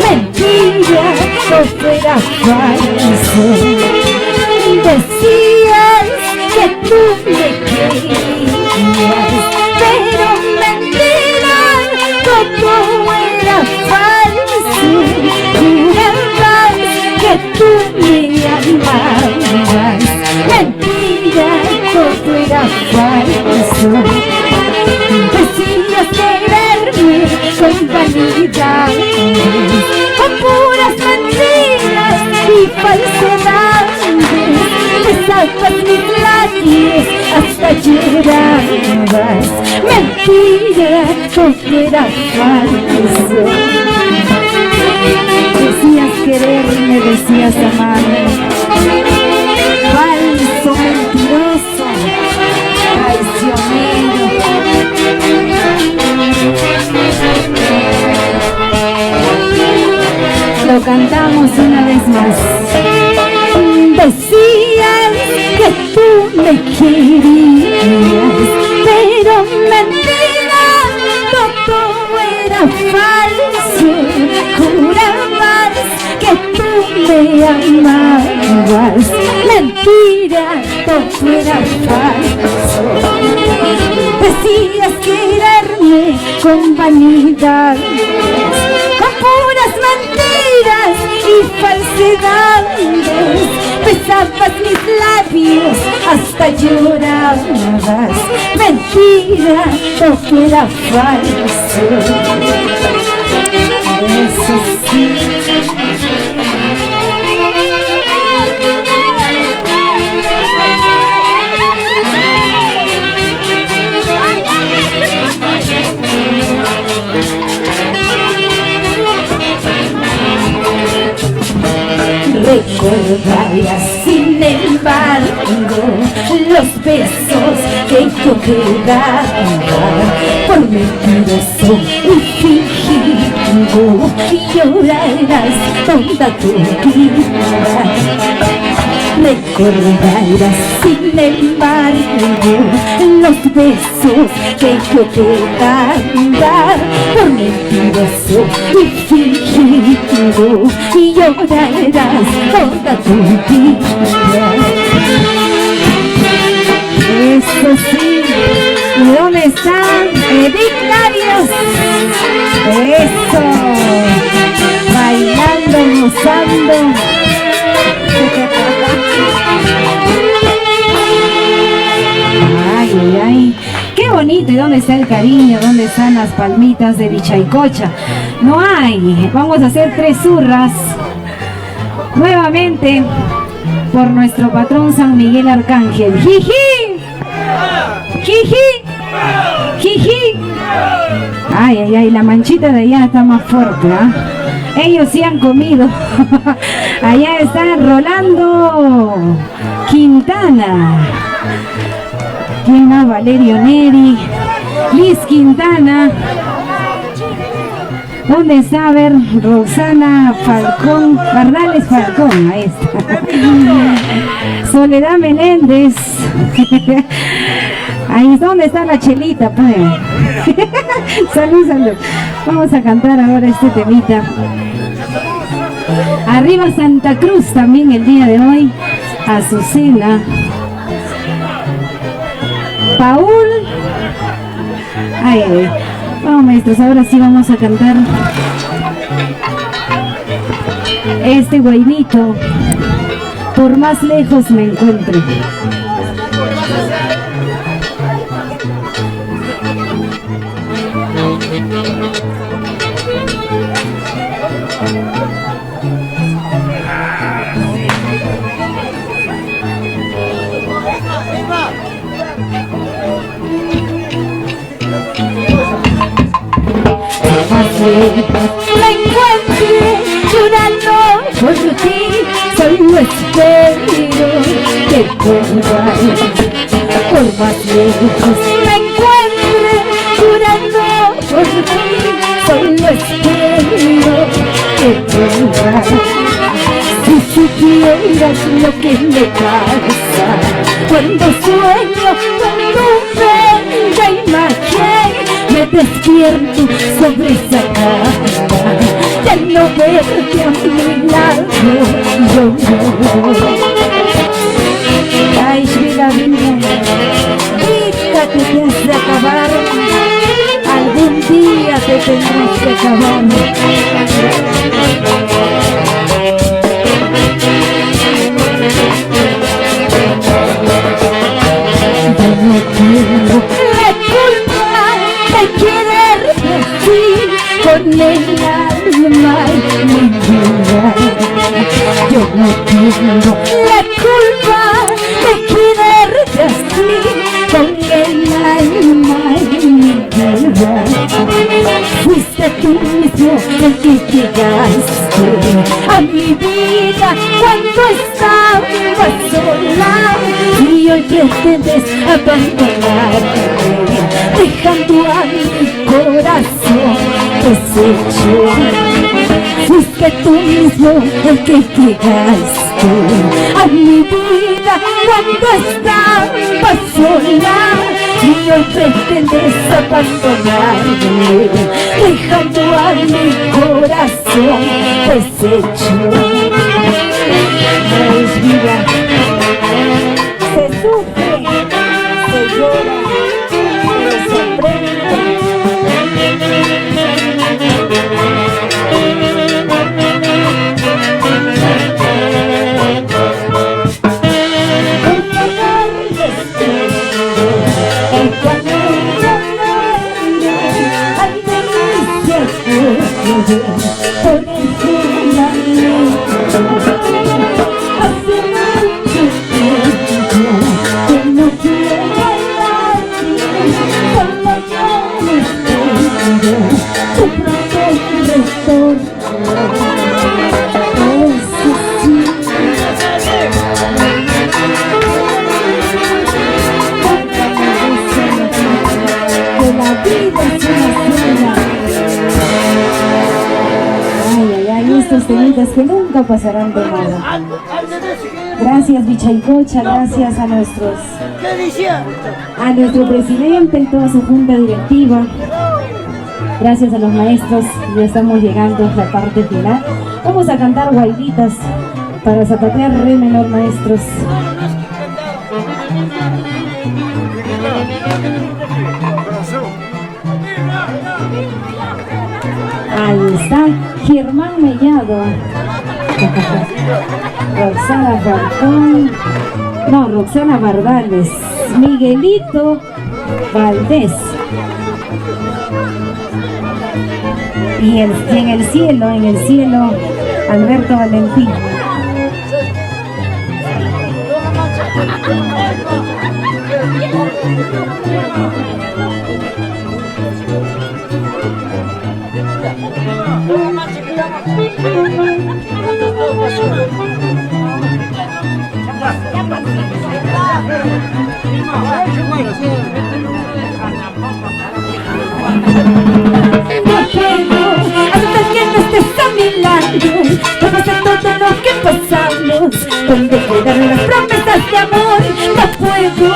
Mentira, no fuera falso. Decías que tú me querías, pero mentira, todo era falso. Jurabas que tú me amabas, mentira, todo era falso. Decías quererme con vanidades, con puras mentiras y falsedades. Besabas mis labios hasta llorabas, mentira, todo era falso. Decías quererme, decías amarme, falso, mentiroso, traicionero. Lo cantamos una vez más. Decías que tú me querías, pero mentira, todo era falso. Jurabas que tú me amabas, mentira, todo era falso. Decías quererme con vanidad, con puras mentiras y falsedades. Besabas mis labios hasta llorabas, mentira, todo era falso. Eso sí. Recordarás sin embargo los besos que yo te daba por mentiroso y fingido, y llorarás toda tu vida. Recordarás sin embargo los besos que yo te daba por mentiroso y fingido, y llorarás toda tu vida. Eso sí, ¿de dónde están? Dignarios. Eso, bailando, gozando. Ay, ay, qué bonito. ¿Y dónde está el cariño? ¿Dónde están las palmitas de Vichaycocha? No hay. Vamos a hacer 3 zurras nuevamente por nuestro patrón San Miguel Arcángel. ¡Jiji! ¡Jiji! ¡Jiji! Ay, ay, ay, la manchita de allá está más fuerte, ¿ah? Ellos sí han comido. Allá está Rolando Quintana. ¿Quién más? Valerio Neri, Liz Quintana. ¿Dónde está? A ver, Roxana Falcón, Bardales Falcón, ahí está. Soledad Meléndez. Ahí, ¿dónde está la chelita, pues? Salud, salud. Vamos a cantar ahora este temita. Arriba Santa Cruz también el día de hoy. Azucena. Paul. Ay, ay. Vamos, maestros, ahora sí vamos a cantar este guainito. Por más lejos me encuentre. Me encuentre llorando por ti, soy espero que vuelvas. Por más lejos me encuentre jurando por ti, solo espero que vuelvas. Si supieras lo que me pasa cuando sueño con tu bella imagen, me despierto sobre esa cama, ya no verte a mi lado, yo lloro. Ay, vida mía, fíjate que has de acabar, algún día te tendrás que acabar. No tengo la culpa de quererte así, con el alma y mi vida. Yo no tengo la culpa de quererte así, con el alma y mi vida. Fuiste tú mismo el que llegaste a mi vida cuando estaba sola, y hoy pretendes abandonarme, dejando a mi corazón deshecho. Fuiste tú mismo el que llegaste a mi vida cuando estaba sola, y hoy pretendes abandonarme, dejando a mi corazón deshecho. Es vida, se sufre, se llora, pero se aprende. Por el fundamento, hace mucho tiempo que no quiero hablarte, solo yo me espero tu pronto retorno. Eso sí, que la vida es una cena. Estos temitas que nunca pasarán de moda. Gracias Vichaycocha, gracias a nuestro presidente y toda su junta directiva. Gracias a los maestros, ya estamos llegando a la parte final. Vamos a cantar guaiditas para zapatear re menor, maestros. Ahí está Germán Mellado, Roxana Falcón, no, Roxana Bardales, Miguelito Valdés, y en el cielo, Alberto Valentín. Donde quedaron las promesas de amor, no puedo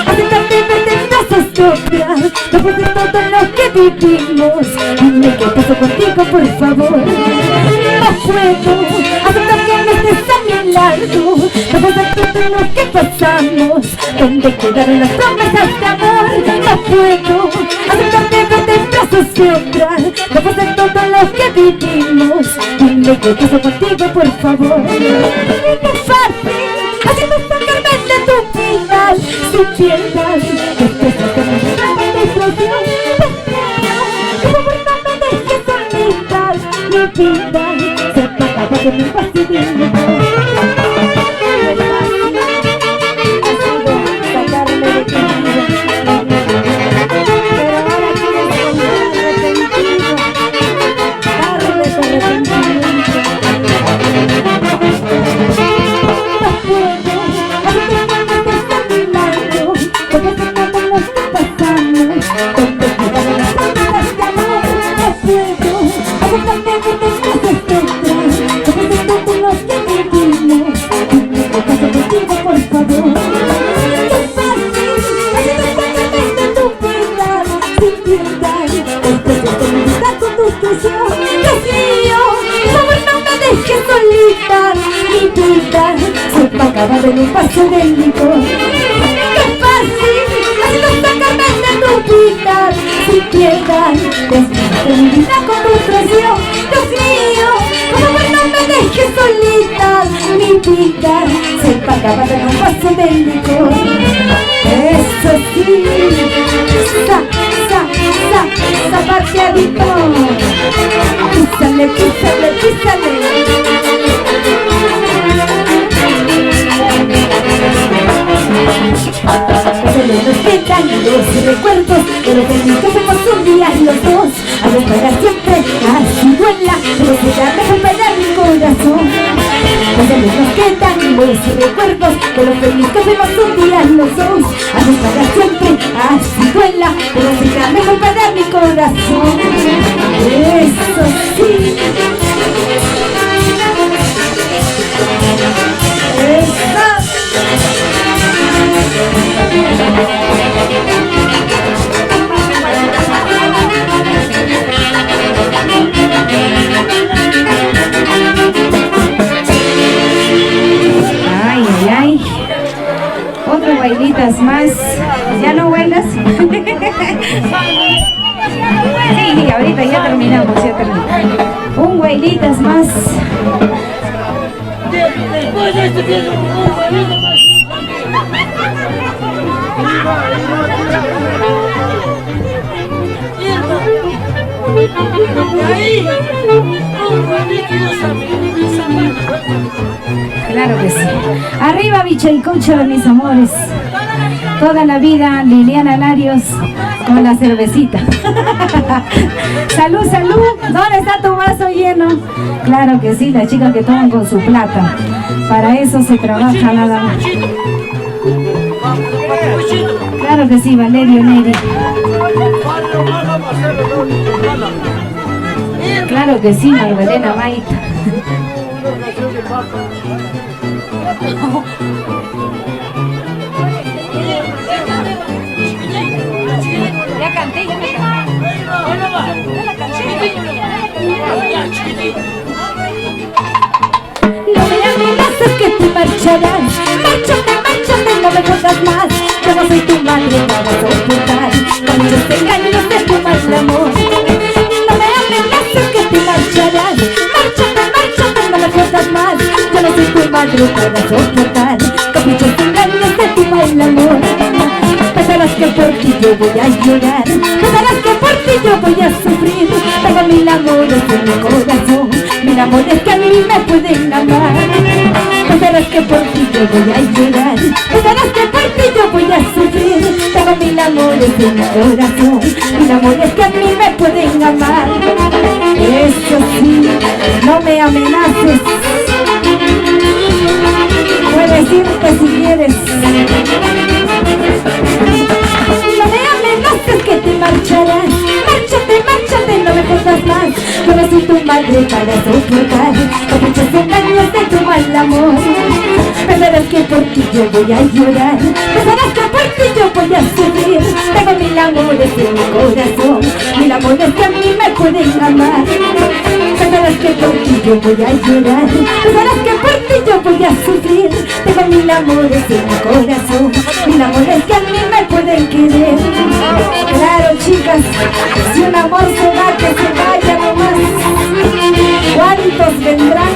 aceptarte verte en brazos de otra. Después de todo lo que vivimos, dime qué pasó contigo, por favor. No puedo aceptar que no estés a mi lado. Después de todo lo que pasamos, donde quedaron las promesas de amor, no puedo aceptarte verte en brazos de otra. Después de todo lo que vivimos, dime qué pasó contigo, por favor. Haciendo sacarme de tu vida sin piedad. Después de que me llevaron de explosión, te extraño. Por favor, no me dejes olvidar mi vida. Se acaba de mi fastidio. Sacarme de tu vida, pero ahora quieres volver arrepentido. Darle tu arrepentimiento. empapado en un paso de licor. ¡Qué fácil! Hazlo sacarme de tu vida sin piedad. Desviste mi vida con tu traición. Dios mío, por favor no me dejes solita. Mi vida se empapaba en un vaso de licor. Eso sí, zapateadito. Písale, písale, písale. Solo nos quedan los recuerdos de lo feliz que fuimos un día los dos. Algo para siempre, así duela, pero será mejor para mi corazón. Solo nos quedan los recuerdos de lo feliz que fuimos un día los dos. Algo para siempre, así duela, pero será mejor para mi corazón. Eso sí. Eso. Ay, ay, ay. Otro bailitas más. ¿Ya no bailas? Sí, ahorita ya terminamos, ya terminamos. Un bailitas más. Después de este tiempo, un bailito más. Claro que sí. Arriba Vichaycocha de mis amores. Toda la vida Liliana Larios con la cervecita. Salud, salud. ¿Dónde está tu vaso lleno? Claro que sí, la chica que toman con su plata. Para eso se trabaja nada más. Claro que sí, Valerio Neri. Claro que sí, Magdalena Maita. Ya canté, ya me canté. No me amenaces que te marcharás. Márchate, márchate, no me jodas más. Yo no soy tu madre para soportar con muchos engaños de tu mal amor. No me amenaces que te marcharás. Márchate, márchate, no me jodas más. Yo no soy tu madre para soportar con muchos engaños de tu mal amor. Pensarás que por ti yo voy a llorar. Pensarás que por ti yo voy a sufrir. Tengo mil amores en mi corazón, mil amores que a mí me pueden amar. Pensarás que por ti yo voy a llorar. Pensarás que por ti yo voy a sufrir. Tengo mil amores en mi corazón, mil amores que a mí me pueden amar. Eso sí, no me amenaces. Puedes irte si quieres. No me amenaces que te marcharás. Márchate, márchate, no me jodas más. Yo no soy tu madre para soportar con muchos engaños de tu mal amor. Pensarás que por ti yo voy a llorar. Pensarás que por ti yo voy a sufrir. Tengo mil amores en mi corazón, mil amores que a mí me pueden amar. Pensarás que por ti yo voy a llorar. Pensarás que por ti yo voy a sufrir. Tengo mil amores en mi corazón, mil amores que a mí me pueden querer. Claro, chicas, si un amor se va, que se vaya nomás. ¿Cuántos vendrán?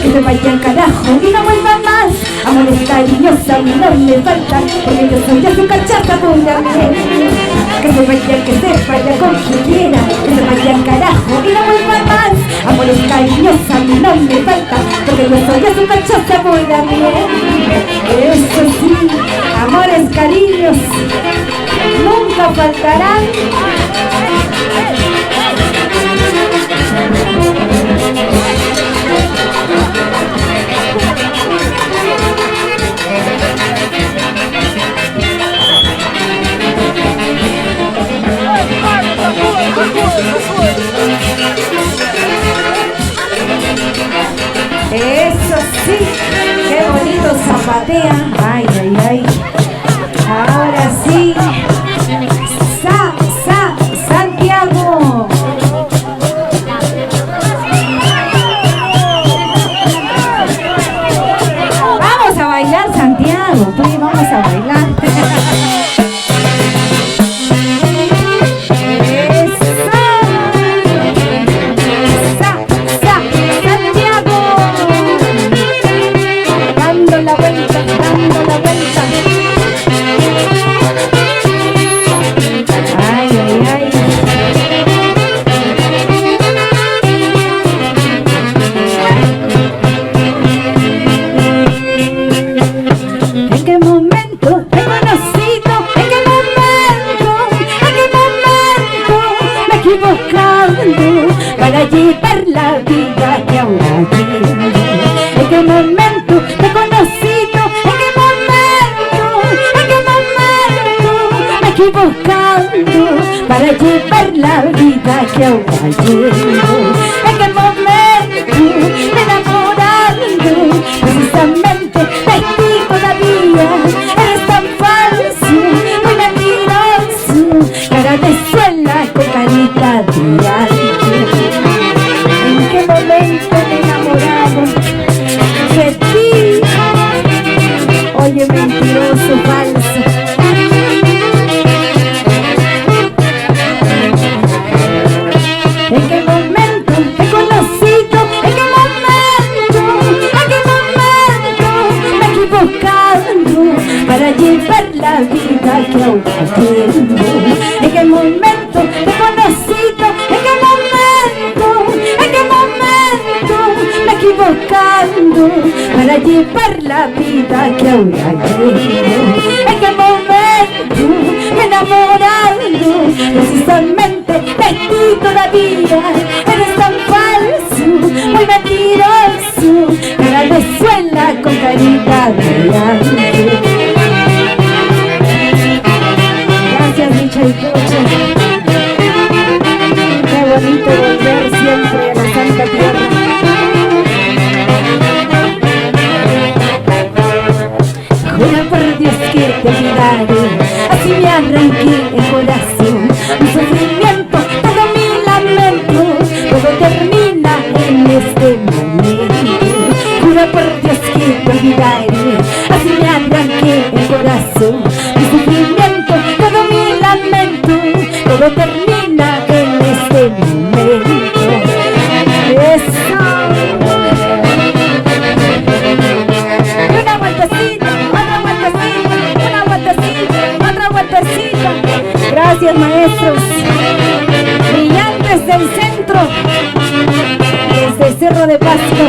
Que se vaya al carajo y no vuelva más. Amores cariñosos a mí no me faltan, porque yo soy azúcar chata pura miel. Que se vaya con quien quiera. Que se vaya al carajo y no vuelva más. Amores cariñosos a mí no me faltan, porque yo soy azúcar chata pura miel. Eso sí, amores cariños nunca faltarán. Eso sí, qué bonito zapatea. Ay, ay, ay. Ahora sí. Santiago. vamos a bailar. Santiago, dando la vuelta, dando la vuelta. Ay, ay, ay. ¿En qué momento te he conocido? ¿En qué momento? ¿En qué momento me he equivocado para llevar la vida que ahora llevo? ¿En qué momento te he conocido? ¿En qué momento? ¿En qué momento me he equivocado para llevar la vida que ahora llevo? ¿En qué momento me he enamorado precisamente de ti todavía? Eres tan falso, muy mentiroso, cara de suela con carita de alguien. ¿En qué momento me he enamorado de ti? Oye, mentiroso, falso. ¿En qué momento te he conocido? ¿En qué momento? ¿En qué momento me he equivocado para llevar la vida que ahora tengo? ¿En qué momento te he conocido? ¿En qué momento? ¿En qué momento me he equivocado para llevar la vida que ahora tengo? ¿En qué momento me he enamorado precisamente de ti todavía? Eres tan falso, muy mentiroso, cara de suela con carita de ángel. Gracias, Micha y Coche. Qué bonito volver siempre a la Santa Tierra. Jura por Dios que te olvidaré, así me arranqué el corazón. Mi sufrimiento, todo mi lamento, todo termina en este momento. Jura por Dios que te olvidaré, así me arranqué el corazón. Mi sufrimiento, todo mi lamento, todo termina en este momento. Eso. Una vueltecita, otra vueltecita, una vueltecita, otra vueltecita. Gracias, maestros. Brillantes del centro, desde el Cerro de Pasto.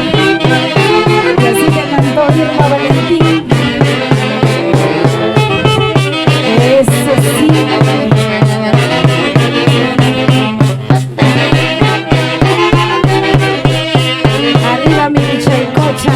Y así que cantó Irma Valentín. Eso sí. Arriba mi Micha y Cocha.